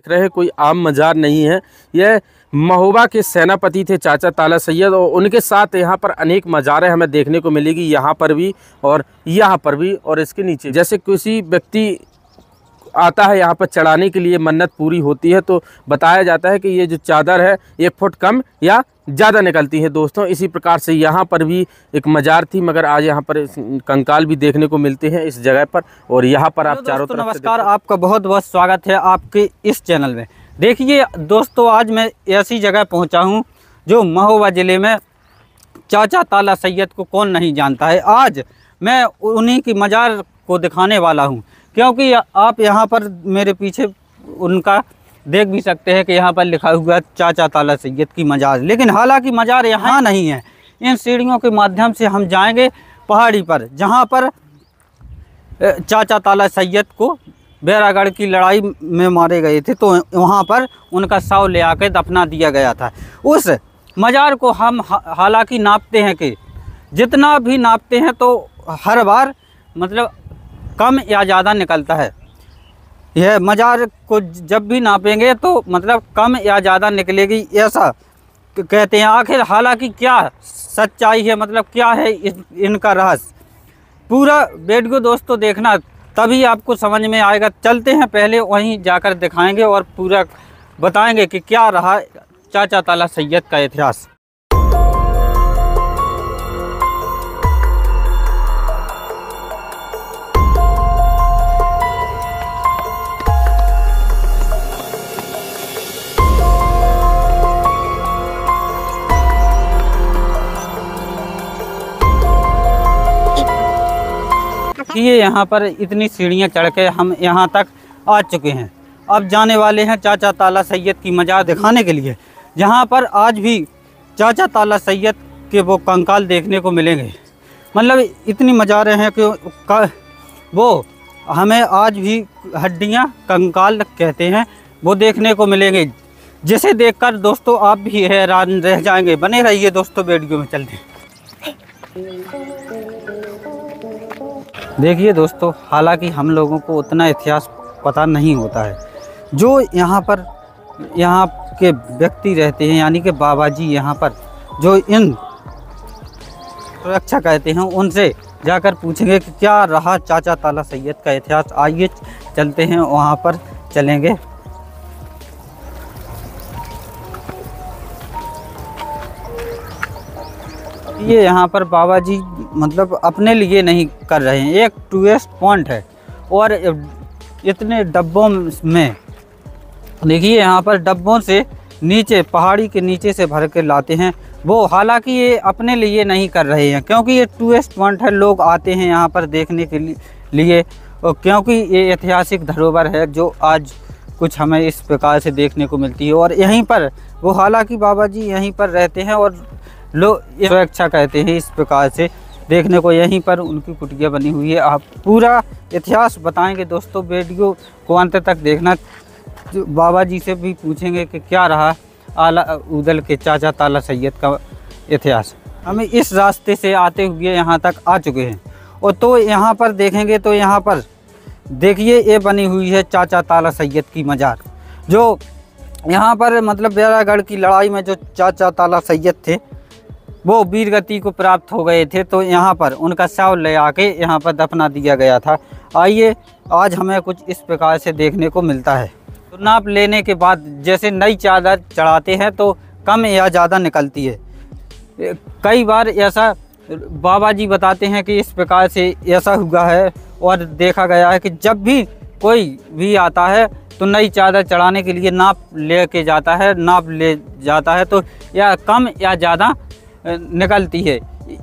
रहे कोई आम मज़ार नहीं है। यह महोबा के सेनापति थे चाचा ताला सैयद, और उनके साथ यहाँ पर अनेक मज़ारें हमें देखने को मिलेगी, यहाँ पर भी और यहाँ पर भी और इसके नीचे। जैसे किसी व्यक्ति आता है यहाँ पर चढ़ाने के लिए, मन्नत पूरी होती है तो बताया जाता है कि ये जो चादर है 1 फुट कम या ज़्यादा निकलती है दोस्तों। इसी प्रकार से यहाँ पर भी एक मज़ार थी, मगर आज यहाँ पर कंकाल भी देखने को मिलते हैं इस जगह पर। और यहाँ पर आप चारों तरफ नमस्कार, आपका बहुत बहुत स्वागत है आपके इस चैनल में। देखिए दोस्तों, आज मैं ऐसी जगह पहुँचा हूँ जो महोबा ज़िले में चाचा ताला सैयद को कौन नहीं जानता है। आज मैं उन्हीं की मज़ार को दिखाने वाला हूँ, क्योंकि आप यहाँ पर मेरे पीछे उनका देख भी सकते हैं कि यहाँ पर लिखा हुआ है चाचा ताला सैयद की मज़ार। लेकिन हालांकि मज़ार यहाँ नहीं है। इन सीढ़ियों के माध्यम से हम जाएंगे पहाड़ी पर, जहाँ पर चाचा ताला सैयद को बैरागढ़ की लड़ाई में मारे गए थे, तो वहाँ पर उनका शव ले आकर दफना दिया गया था। उस मज़ार को हम हालांकि नापते हैं कि जितना भी नापते हैं तो हर बार मतलब कम या ज़्यादा निकलता है। यह मज़ार को जब भी नापेंगे तो मतलब कम या ज़्यादा निकलेगी, ऐसा कहते हैं। आखिर हालांकि क्या सच्चाई है, मतलब क्या है इनका रहस्य, पूरा वीडियो दोस्तों देखना, तभी आपको समझ में आएगा। चलते हैं, पहले वहीं जाकर दिखाएंगे और पूरा बताएंगे कि क्या रहा चाचा ताला सैयद का इतिहास। ये यहाँ पर इतनी सीढ़ियाँ चढ़ के हम यहाँ तक आ चुके हैं। अब जाने वाले हैं चाचा ताला सैयद की मज़ार दिखाने के लिए, जहाँ पर आज भी चाचा ताला सैयद के वो कंकाल देखने को मिलेंगे। मतलब इतनी मज़ारें हैं कि वो हमें आज भी हड्डियाँ कंकाल कहते हैं, वो देखने को मिलेंगे, जिसे देखकर दोस्तों आप भी हैरान रह जाएंगे। बने रहिए दोस्तों, वीडियो में चलते हैं। देखिए दोस्तों, हालांकि हम लोगों को उतना इतिहास पता नहीं होता है। जो यहाँ के व्यक्ति रहते हैं, यानी कि बाबा जी यहाँ पर जो इन सुरक्षा कहते हैं, उनसे जाकर पूछेंगे कि क्या रहा चाचा ताला सैयद का इतिहास। आइए चलते हैं, वहाँ पर चलेंगे। ये यहाँ पर बाबा जी मतलब अपने लिए नहीं कर रहे हैं, एक टूरिस्ट पॉइंट है। और इतने डब्बों में देखिए, यहाँ पर डब्बों से नीचे पहाड़ी के नीचे से भर के लाते हैं वो। हालांकि ये अपने लिए नहीं कर रहे हैं, क्योंकि ये टूरिस्ट पॉइंट है, लोग आते हैं यहाँ पर देखने के लिए, और क्योंकि ये ऐतिहासिक धरोहर है जो आज कुछ हमें इस प्रकार से देखने को मिलती है। और यहीं पर वो, हालांकि बाबा जी यहीं पर रहते हैं और लोग सुरक्षा कहते हैं, इस प्रकार से देखने को यहीं पर उनकी कुटिया बनी हुई है। आप पूरा इतिहास बताएंगे दोस्तों, वीडियो को अंत तक देखना। जो बाबा जी से भी पूछेंगे कि क्या रहा आला उदल के चाचा ताला सैयद का इतिहास। हमें इस रास्ते से आते हुए यहाँ तक आ चुके हैं, और तो यहाँ पर देखेंगे तो यहाँ पर देखिए ये बनी हुई है चाचा ताला सैयद की मज़ार। जो यहाँ पर मतलब बैरागढ़ की लड़ाई में जो चाचा ताला सैयद थे वो वीरगति को प्राप्त हो गए थे, तो यहाँ पर उनका शव ले आके यहाँ पर दफना दिया गया था। आइए, आज हमें कुछ इस प्रकार से देखने को मिलता है। तो नाप लेने के बाद जैसे नई चादर चढ़ाते हैं तो कम या ज़्यादा निकलती है। कई बार ऐसा बाबा जी बताते हैं कि इस प्रकार से ऐसा हुआ है और देखा गया है कि जब भी कोई भी आता है तो नई चादर चढ़ाने के लिए नाप ले जाता है, तो यह कम या ज़्यादा निकलती है।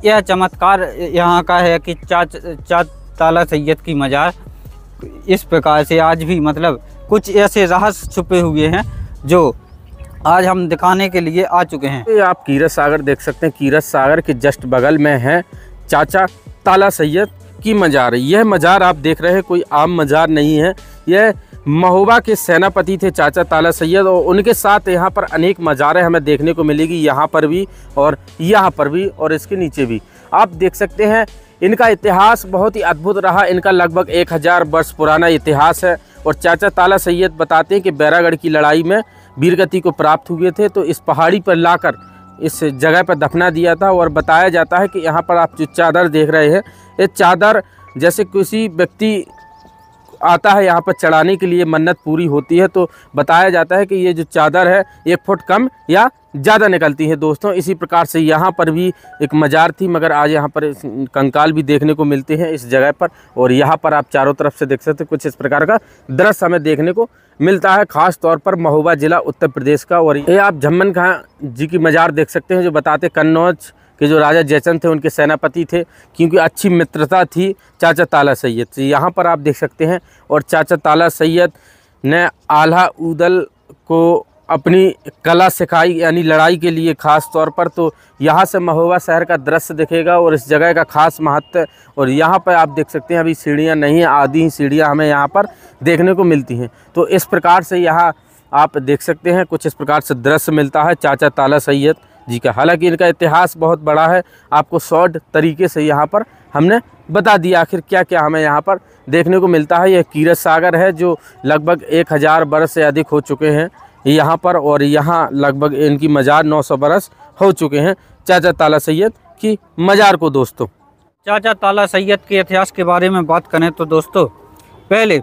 यह चमत्कार यहाँ का है कि चाचा ताला सैयद की मज़ार इस प्रकार से आज भी मतलब कुछ ऐसे रहस्य छुपे हुए हैं जो आज हम दिखाने के लिए आ चुके हैं। आप कीरत सागर देख सकते हैं, कीरत सागर के जस्ट बगल में है चाचा ताला सैयद की मज़ार। यह मज़ार आप देख रहे हैं कोई आम मज़ार नहीं है। यह महोबा के सेनापति थे चाचा ताला सैयद, और उनके साथ यहाँ पर अनेक मज़ारें हमें देखने को मिलेगी, यहाँ पर भी और यहाँ पर भी और इसके नीचे भी। आप देख सकते हैं इनका इतिहास बहुत ही अद्भुत रहा। इनका लगभग 1000 वर्ष पुराना इतिहास है। और चाचा ताला सैयद बताते हैं कि बैरागढ़ की लड़ाई में वीरगति को प्राप्त हुए थे, तो इस पहाड़ी पर लाकर इस जगह पर दफना दिया था। और बताया जाता है कि यहाँ पर आप जो चादर देख रहे हैं, ये चादर जैसे किसी व्यक्ति आता है यहाँ पर चढ़ाने के लिए, मन्नत पूरी होती है, तो बताया जाता है कि ये जो चादर है 1 फुट कम या ज़्यादा निकलती है दोस्तों। इसी प्रकार से यहाँ पर भी एक मज़ार थी, मगर आज यहाँ पर कंकाल भी देखने को मिलते हैं इस जगह पर। और यहाँ पर आप चारों तरफ से देख सकते हैं, कुछ इस प्रकार का दृश्य हमें देखने को मिलता है, ख़ास तौर पर महोबा ज़िला उत्तर प्रदेश का। और ये आप झम्मन खां जी की मज़ार देख सकते हैं, जो बताते कन्नौज के जो राजा जयचंद थे उनके सेनापति थे, क्योंकि अच्छी मित्रता थी चाचा ताला सैयद से। यहाँ पर आप देख सकते हैं। और चाचा ताला सैयद ने आला उदल को अपनी कला सिखाई, यानी लड़ाई के लिए ख़ास तौर पर। तो यहाँ से महोबा शहर का दृश्य दिखेगा और इस जगह का खास महत्व। और यहाँ पर आप देख सकते हैं, अभी सीढ़ियाँ नहीं हैं, आधी ही सीढ़ियाँ हमें यहाँ पर देखने को मिलती हैं। तो इस प्रकार से यहाँ आप देख सकते हैं, कुछ इस प्रकार से दृश्य मिलता है चाचा ताला सैयद जी का। हालांकि इनका इतिहास बहुत बड़ा है, आपको शॉर्ट तरीके से यहाँ पर हमने बता दिया आखिर क्या क्या हमें यहाँ पर देखने को मिलता है। यह कीरत सागर है, जो लगभग 1000 बरस से अधिक हो चुके हैं यहाँ पर। और यहाँ लगभग इनकी मज़ार 900 बरस हो चुके हैं चाचा ताला सैयद की मज़ार को दोस्तों। चाचा ताला सैयद के इतिहास के बारे में बात करें तो दोस्तों, पहले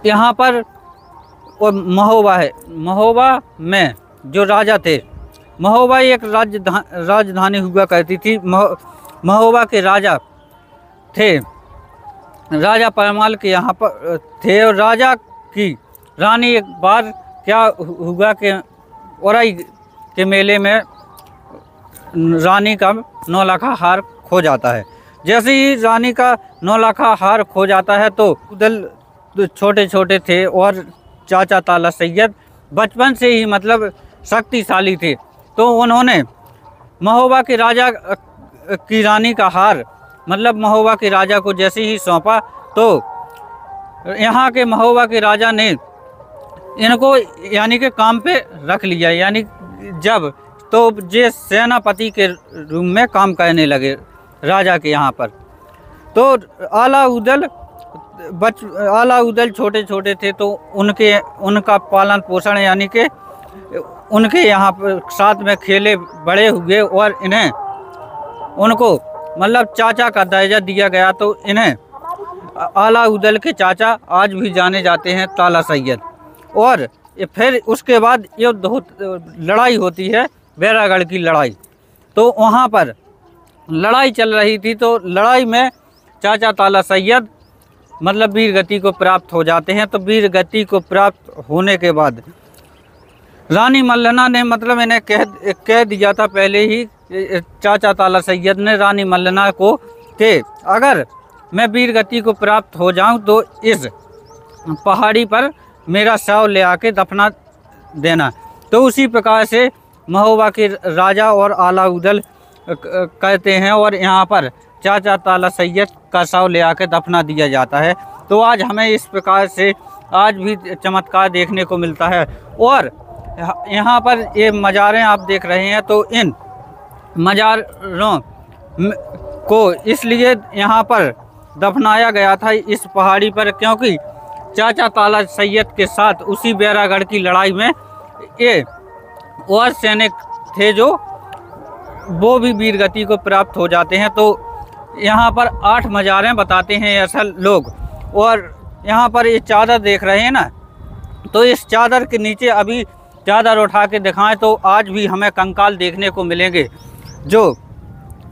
यहाँ पर और महोबा है, महोबा में जो राजा थे, महोबा एक राजधानी हुआ करती थी। महोबा के राजा थे, राजा परमाल के यहाँ पर थे। और राजा की रानी एक बार क्या हुआ कि औरई के मेले में रानी का 9 लाखा हार खो जाता है। जैसे ही रानी का 9 लाखा हार खो जाता है तो उदल छोटे छोटे थे और चाचा ताला सैयद बचपन से ही मतलब शक्तिशाली थे। तो उन्होंने महोबा के राजा की रानी का हार मतलब महोबा के राजा को जैसे ही सौंपा, तो यहाँ के महोबा के राजा ने इनको यानी कि काम पे रख लिया। यानी जब तो ये सेनापति के रूम में काम करने लगे राजा के यहाँ पर। तो आला उदल छोटे छोटे थे, तो उनका पालन पोषण यानी कि उनके यहाँ पर साथ में खेले बड़े हुए और इन्हें उनको मतलब चाचा का दर्जा दिया गया। तो इन्हें आला उदल के चाचा आज भी जाने जाते हैं ताला सैयद। और फिर उसके बाद लड़ाई होती है, बैरागढ़ की लड़ाई। तो वहाँ पर लड़ाई चल रही थी, तो लड़ाई में चाचा ताला सैयद मतलब वीर गति को प्राप्त हो जाते हैं। तो वीर गति को प्राप्त होने के बाद रानी मल्लना ने मतलब इन्हें कह दिया था पहले ही, चाचा ताला सैयद ने रानी मल्लना को कि अगर मैं वीर गति को प्राप्त हो जाऊं तो इस पहाड़ी पर मेरा शव ले आके दफना देना। तो उसी प्रकार से महोबा के राजा और आला उदल कहते हैं और यहाँ पर चाचा ताला सैयद का शव ले आके दफना दिया जाता है। तो आज हमें इस प्रकार से आज भी चमत्कार देखने को मिलता है। और यहाँ पर ये मज़ारें आप देख रहे हैं, तो इन मज़ारों को इसलिए यहाँ पर दफनाया गया था इस पहाड़ी पर, क्योंकि चाचा ताला सैयद के साथ उसी बैरागढ़ की लड़ाई में ये और सैनिक थे जो वो भी वीर गति को प्राप्त हो जाते हैं। तो यहाँ पर 8 मज़ारें बताते हैं असल लोग। और यहाँ पर ये चादर देख रहे हैं ना, तो इस चादर के नीचे अभी चादर उठा के दिखाएं तो आज भी हमें कंकाल देखने को मिलेंगे, जो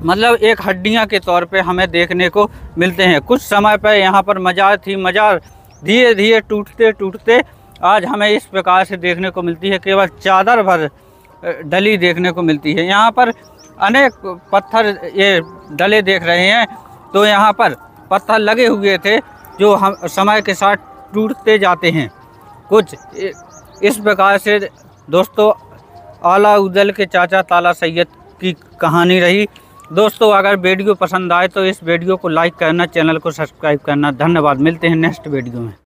मतलब एक हड्डियां के तौर पे हमें देखने को मिलते हैं। कुछ समय पर यहाँ पर मज़ार थी, मज़ार धीरे धीरे टूटते टूटते आज हमें इस प्रकार से देखने को मिलती है, केवल चादर भर डली देखने को मिलती है। यहाँ पर अनेक पत्थर ये डले देख रहे हैं, तो यहाँ पर पत्थर लगे हुए थे जो हम समय के साथ टूटते जाते हैं। कुछ इस प्रकार से दोस्तों आला उदल के चाचा ताला सैयद की कहानी रही। दोस्तों अगर वीडियो पसंद आए तो इस वीडियो को लाइक करना, चैनल को सब्सक्राइब करना। धन्यवाद। मिलते हैं नेक्स्ट वीडियो में।